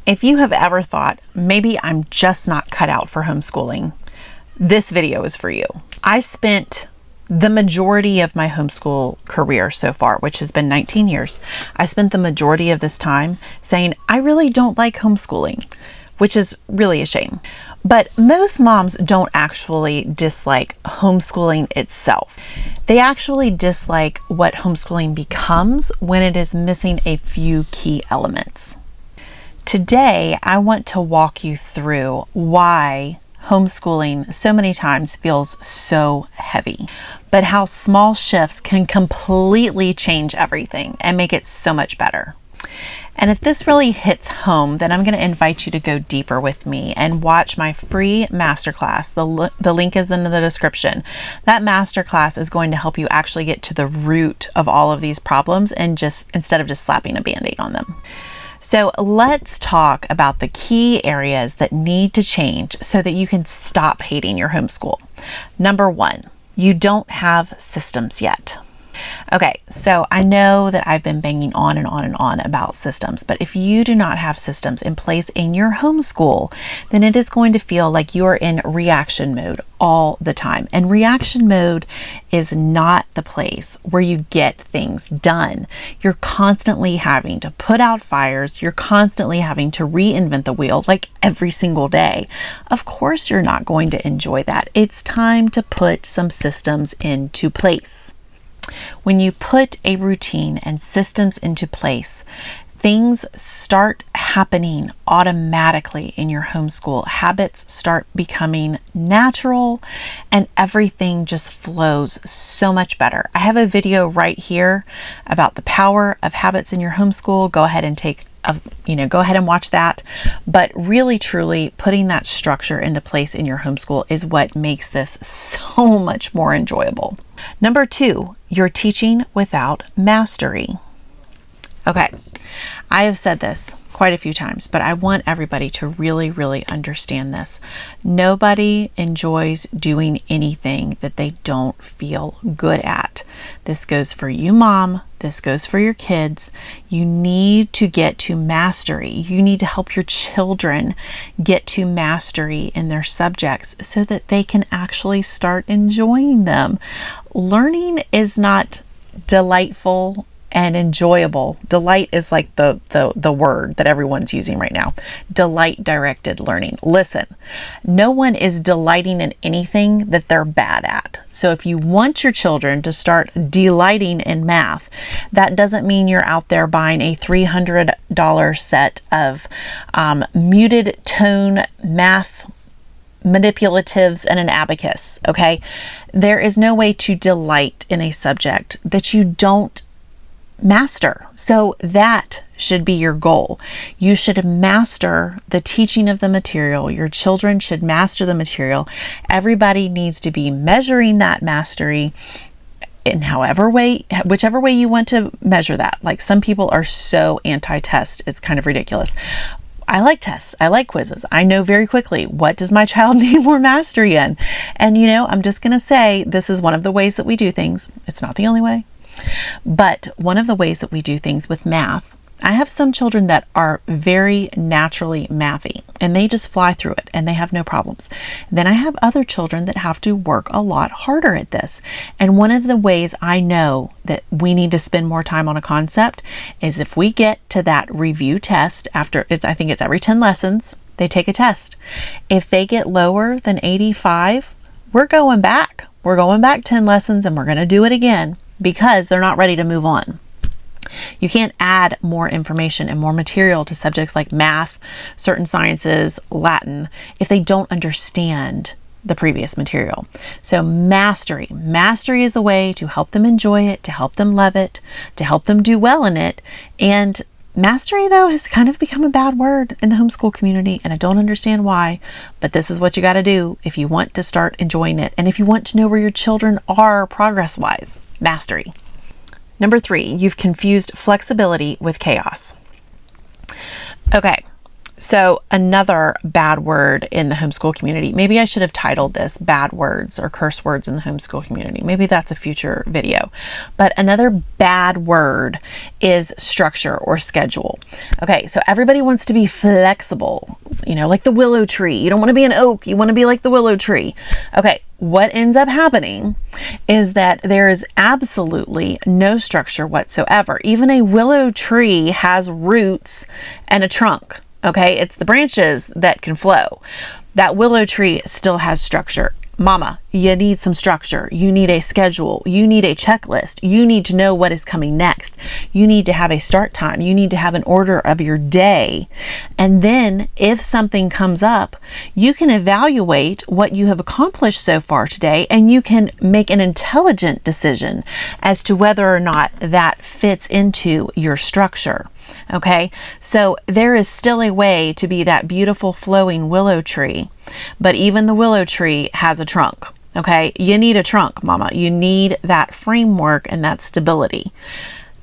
If you have ever thought, maybe I'm just not cut out for homeschooling, this video is for you. I spent the majority of my homeschool career so far, which has been 19 years, I spent the majority of this time saying, I really don't like homeschooling, which is really a shame. But most moms don't actually dislike homeschooling itself. They actually dislike what homeschooling becomes when it is missing a few key elements. Today, I want to walk you through why homeschooling so many times feels so heavy, but how small shifts can completely change everything and make it so much better. And if this really hits home, then I'm going to invite you to go deeper with me and watch my free masterclass. The link is in the description. That masterclass is going to help you actually get to the root of all of these problems and instead of just slapping a band-aid on them. So let's talk about the key areas that need to change so that you can stop hating your homeschool. Number one, you don't have systems yet. Okay, so I know that I've been banging on and on and on about systems, but if you do not have systems in place in your homeschool, then it is going to feel like you are in reaction mode all the time. And reaction mode is not the place where you get things done. You're constantly having to put out fires. You're constantly having to reinvent the wheel like every single day. Of course, you're not going to enjoy that. It's time to put some systems into place. When you put a routine and systems into place, things start happening automatically in your homeschool. Habits start becoming natural and everything just flows so much better. I have a video right here about the power of habits in your homeschool. Go ahead and watch that. But really, truly putting that structure into place in your homeschool is what makes this so much more enjoyable. Number two, you're teaching without mastery. Okay, I have said this quite a few times, but I want everybody to really, really understand this. Nobody enjoys doing anything that they don't feel good at. This goes for you, mom. This goes for your kids. You need to get to mastery. You need to help your children get to mastery in their subjects so that they can actually start enjoying them. Learning is not delightful and enjoyable. Delight is like the word that everyone's using right now. Delight directed learning. Listen, no one is delighting in anything that they're bad at. So if you want your children to start delighting in math, that doesn't mean you're out there buying a $300 set of muted tone math manipulatives and an abacus. Okay. There is no way to delight in a subject that you don't master. So that should be your goal. You should master the teaching of the material. Your children should master the material. Everybody needs to be measuring that mastery in whichever way you want to measure that. Like, some people are so anti-test, it's kind of ridiculous. I like tests. I like quizzes. I know very quickly, what does my child need more mastery in? And I'm just going to say, this is one of the ways that we do things. It's not the only way. But one of the ways that we do things with math, I have some children that are very naturally mathy and they just fly through it and they have no problems. Then I have other children that have to work a lot harder at this. And one of the ways I know that we need to spend more time on a concept is if we get to that review test after, I think it's every 10 lessons, they take a test. If they get lower than 85, we're going back. We're going back 10 lessons and we're going to do it again, because they're not ready to move on. You can't add more information and more material to subjects like math, certain sciences, Latin, if they don't understand the previous material. So mastery is the way to help them enjoy it, to help them love it, to help them do well in it. And mastery, though, has kind of become a bad word in the homeschool community, and I don't understand why, but this is what you got to do if you want to start enjoying it and if you want to know where your children are progress-wise. Mastery. Number three, you've confused flexibility with chaos. Okay, So another bad word in the homeschool community, maybe I should have titled this bad words or curse words in the homeschool community. Maybe that's a future video. But another bad word is structure or schedule. Okay, so everybody wants to be flexible, you know, like the willow tree. You don't want to be an oak, you want to be like the willow tree. Okay, what ends up happening is that there is absolutely no structure whatsoever. Even a willow tree has roots and a trunk. Okay, it's the branches that can flow. That willow tree still has structure. Mama, you need some structure. You need a schedule. You need a checklist. You need to know what is coming next. You need to have a start time. You need to have an order of your day. And then if something comes up, you can evaluate what you have accomplished so far today, and you can make an intelligent decision as to whether or not that fits into your structure. Okay, so there is still a way to be that beautiful flowing willow tree, but even the willow tree has a trunk. Okay, you need a trunk, mama. You need that framework and that stability.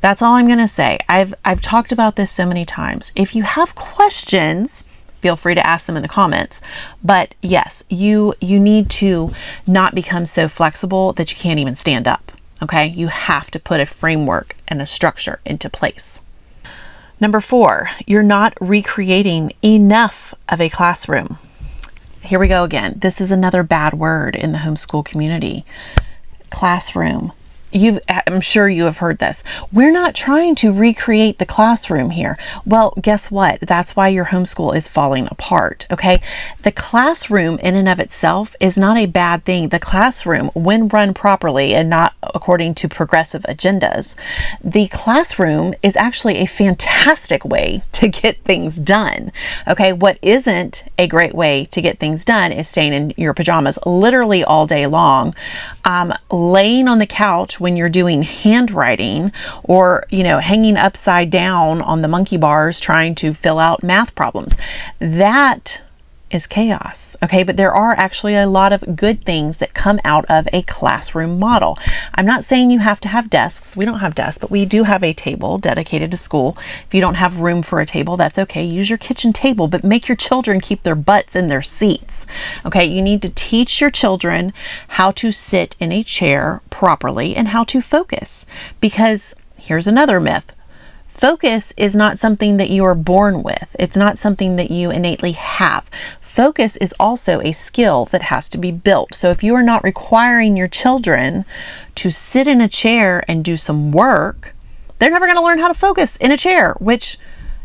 That's all I'm going to say. I've talked about this so many times. If you have questions, feel free to ask them in the comments. But yes, you need to not become so flexible that you can't even stand up. Okay, you have to put a framework and a structure into place. Number 4, you're not recreating enough of a classroom. Here we go again. This is another bad word in the homeschool community. Classroom. I'm sure you have heard this. We're not trying to recreate the classroom here. Well, guess what? That's why your homeschool is falling apart, okay? The classroom in and of itself is not a bad thing. The classroom, when run properly and not according to progressive agendas, the classroom is actually a fantastic way to get things done, okay? What isn't a great way to get things done is staying in your pajamas literally all day long, laying on the couch when you're doing handwriting, or, you know, hanging upside down on the monkey bars trying to fill out math problems. That is chaos. Okay, but there are actually a lot of good things that come out of a classroom model. I'm not saying you have to have desks. We don't have desks, but we do have a table dedicated to school. If you don't have room for a table, that's okay. Use your kitchen table, but make your children keep their butts in their seats. Okay, you need to teach your children how to sit in a chair properly and how to focus, because here's another myth. Focus is not something that you are born with. It's not something that you innately have. Focus is also a skill that has to be built. So if you are not requiring your children to sit in a chair and do some work, they're never going to learn how to focus in a chair, which,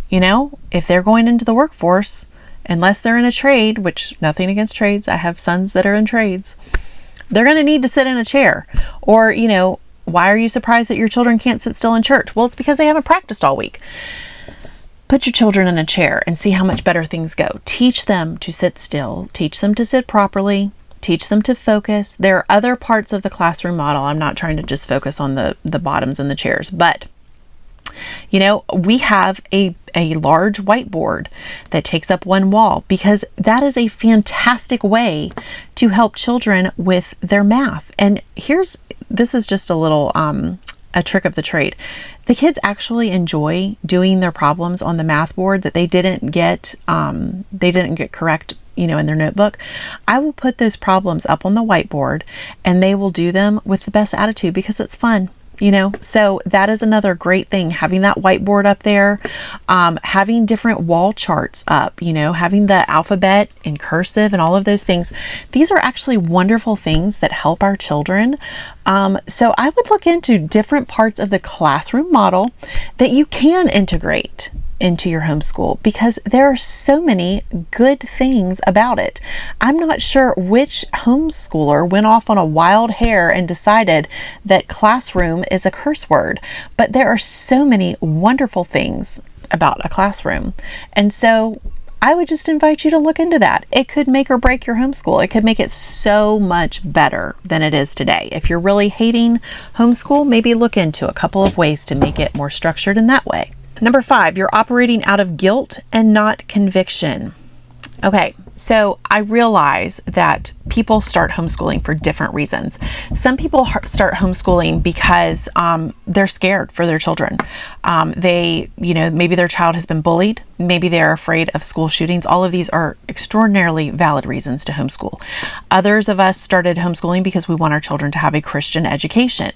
you know, if they're going into the workforce, unless they're in a trade, which nothing against trades, I have sons that are in trades, they're going to need to sit in a chair. Or, you know, why are you surprised that your children can't sit still in church? Well, it's because they haven't practiced all week. Put your children in a chair and see how much better things go. Teach them to sit still. Teach them to sit properly. Teach them to focus. There are other parts of the classroom model. I'm not trying to just focus on the bottoms and the chairs, but you know, we have a large whiteboard that takes up one wall, because that is a fantastic way to help children with their math. And this is just a little a trick of the trade. The kids actually enjoy doing their problems on the math board that they didn't get correct, you know, in their notebook. I will put those problems up on the whiteboard and they will do them with the best attitude because it's fun. You know, so that is another great thing, having that whiteboard up there, having different wall charts up, you know, having the alphabet in cursive and all of those things. These are actually wonderful things that help our children. So I would look into different parts of the classroom model that you can integrate into your homeschool, because there are so many good things about it. I'm not sure which homeschooler went off on a wild hair and decided that classroom is a curse word, but there are so many wonderful things about a classroom. And so I would just invite you to look into that. It could make or break your homeschool. It could make it so much better than it is today. If you're really hating homeschool, maybe look into a couple of ways to make it more structured in that way. Number 5, you're operating out of guilt and not conviction. Okay, So I realize that people start homeschooling for different reasons. Some people start homeschooling because they're scared for their children. Maybe their child has been bullied. Maybe they're afraid of school shootings. All of these are extraordinarily valid reasons to homeschool. Others of us started homeschooling because we want our children to have a Christian education.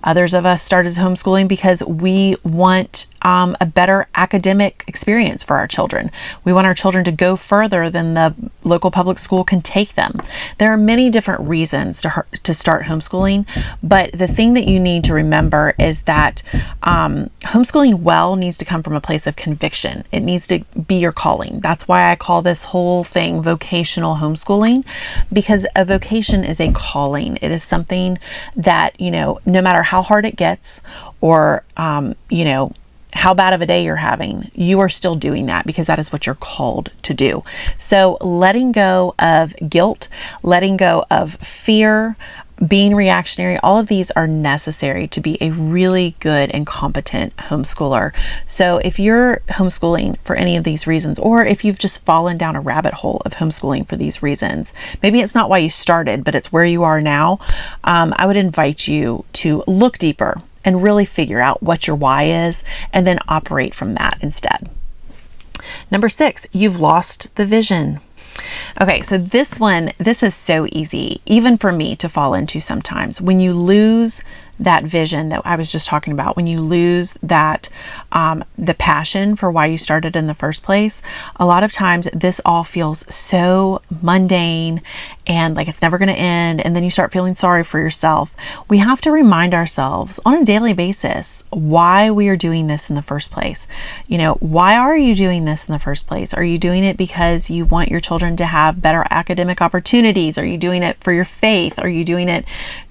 Others of us started homeschooling because we want a better academic experience for our children. We want our children to go further than the local public school can take them. There are many different reasons to start homeschooling, but the thing that you need to remember is that homeschooling well needs to come from a place of conviction. It needs to be your calling. That's why I call this whole thing vocational homeschooling, because a vocation is a calling. It is something that, no matter how hard it gets or, how bad of a day you're having, you are still doing that because that is what you're called to do. So letting go of guilt, letting go of fear, being reactionary, all of these are necessary to be a really good and competent homeschooler. So if you're homeschooling for any of these reasons, or if you've just fallen down a rabbit hole of homeschooling for these reasons, maybe it's not why you started, but it's where you are now, I would invite you to look deeper and really figure out what your why is, and then operate from that instead. Number 6, you've lost the vision. Okay, so this is so easy, even for me to fall into sometimes. When you lose that vision that I was just talking about, when you lose that, the passion for why you started in the first place, a lot of times this all feels so mundane and like it's never going to end. And then you start feeling sorry for yourself. We have to remind ourselves on a daily basis why we are doing this in the first place. Why are you doing this in the first place? Are you doing it because you want your children to have better academic opportunities? Are you doing it for your faith? Are you doing it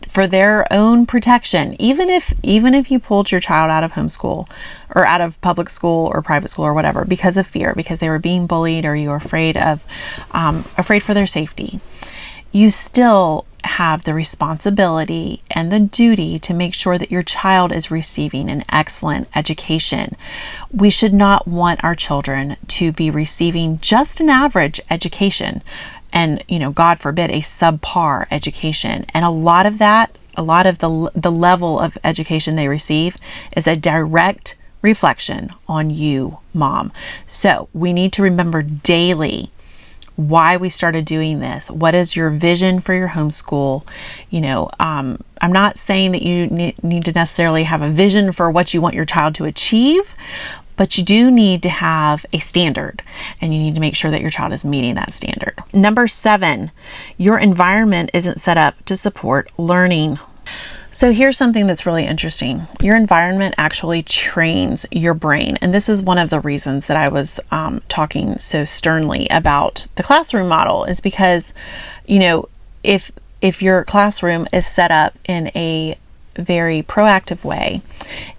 for their own protection? Even if you pulled your child out of homeschool or out of public school or private school or whatever because of fear, because they were being bullied, or you were afraid for their safety, you still have the responsibility and the duty to make sure that your child is receiving an excellent education. We should not want our children to be receiving just an average education and, God forbid, a subpar education. And a lot of the level of education they receive is a direct reflection on you, mom. So we need to remember daily why we started doing this. What is your vision for your homeschool? I'm not saying that you need to necessarily have a vision for what you want your child to achieve, but you do need to have a standard, and you need to make sure that your child is meeting that standard. Number 7, your environment isn't set up to support learning. So here's something that's really interesting. Your environment actually trains your brain. And this is one of the reasons that I was talking so sternly about the classroom model, is because, if your classroom is set up in a very proactive way,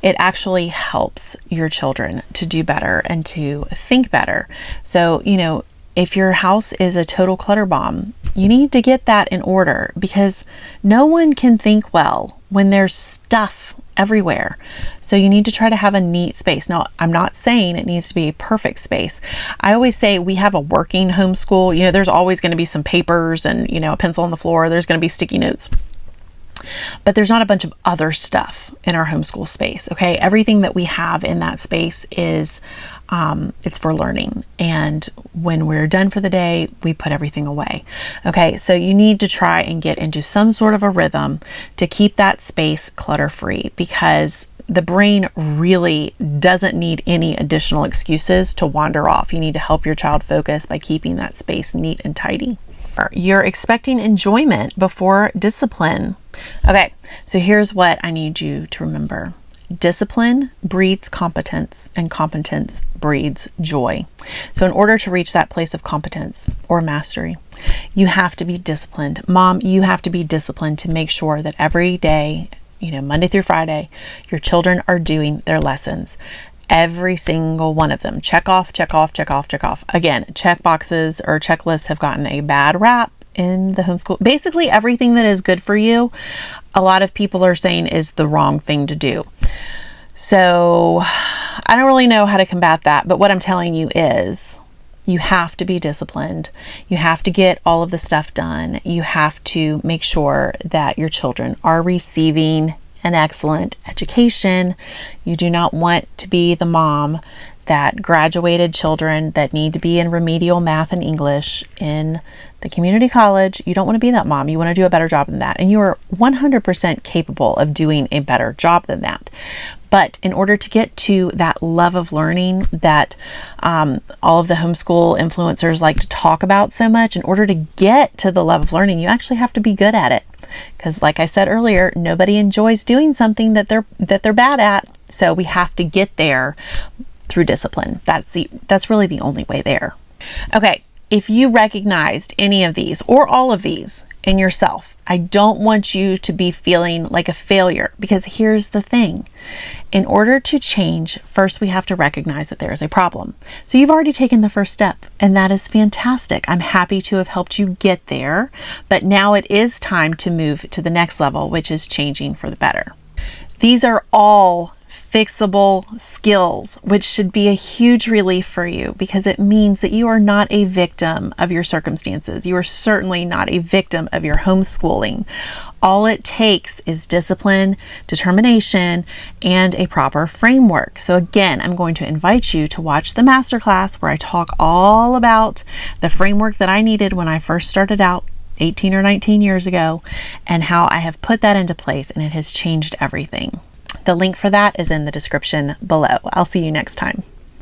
it actually helps your children to do better and to think better. So, if your house is a total clutter bomb, you need to get that in order, because no one can think well when there's stuff everywhere. So you need to try to have a neat space. Now, I'm not saying it needs to be a perfect space. I always say we have a working homeschool. There's always going to be some papers and, a pencil on the floor. There's going to be sticky notes. But there's not a bunch of other stuff in our homeschool space, okay? Everything that we have in that space is, it's for learning. And when we're done for the day, we put everything away, okay? So you need to try and get into some sort of a rhythm to keep that space clutter-free, because the brain really doesn't need any additional excuses to wander off. You need to help your child focus by keeping that space neat and tidy. You're expecting enjoyment before discipline. Okay, so here's what I need you to remember. Discipline breeds competence, and competence breeds joy. So in order to reach that place of competence or mastery, you have to be disciplined. Mom, you have to be disciplined to make sure that every day, Monday through Friday, your children are doing their lessons. Every single one of them. Check off, check off, check off, check off. Again, check boxes or checklists have gotten a bad rap in the homeschool. Basically, everything that is good for you, a lot of people are saying is the wrong thing to do. So I don't really know how to combat that, but what I'm telling you is You have to be disciplined. You have to get all of the stuff done. You have to make sure that your children are receiving an excellent education. You do not want to be the mom that graduated children that need to be in remedial math and English in the community college. You don't want to be that mom. You want to do a better job than that. And you are 100% capable of doing a better job than that. But in order to get to that love of learning that all of the homeschool influencers like to talk about so much, in order to get to the love of learning, you actually have to be good at it. Because like I said earlier, nobody enjoys doing something that they're bad at. So we have to get there through discipline. That's really the only way there. Okay, if you recognized any of these or all of these in yourself, I don't want you to be feeling like a failure, because here's the thing. In order to change, first we have to recognize that there is a problem. So you've already taken the first step, and that is fantastic. I'm happy to have helped you get there, but now it is time to move to the next level, which is changing for the better. These are all fixable skills, which should be a huge relief for you, because it means that you are not a victim of your circumstances. You are certainly not a victim of your homeschooling. All it takes is discipline, determination, and a proper framework. So again, I'm going to invite you to watch the masterclass where I talk all about the framework that I needed when I first started out 18 or 19 years ago, and how I have put that into place, and it has changed everything. The link for that is in the description below. I'll see you next time.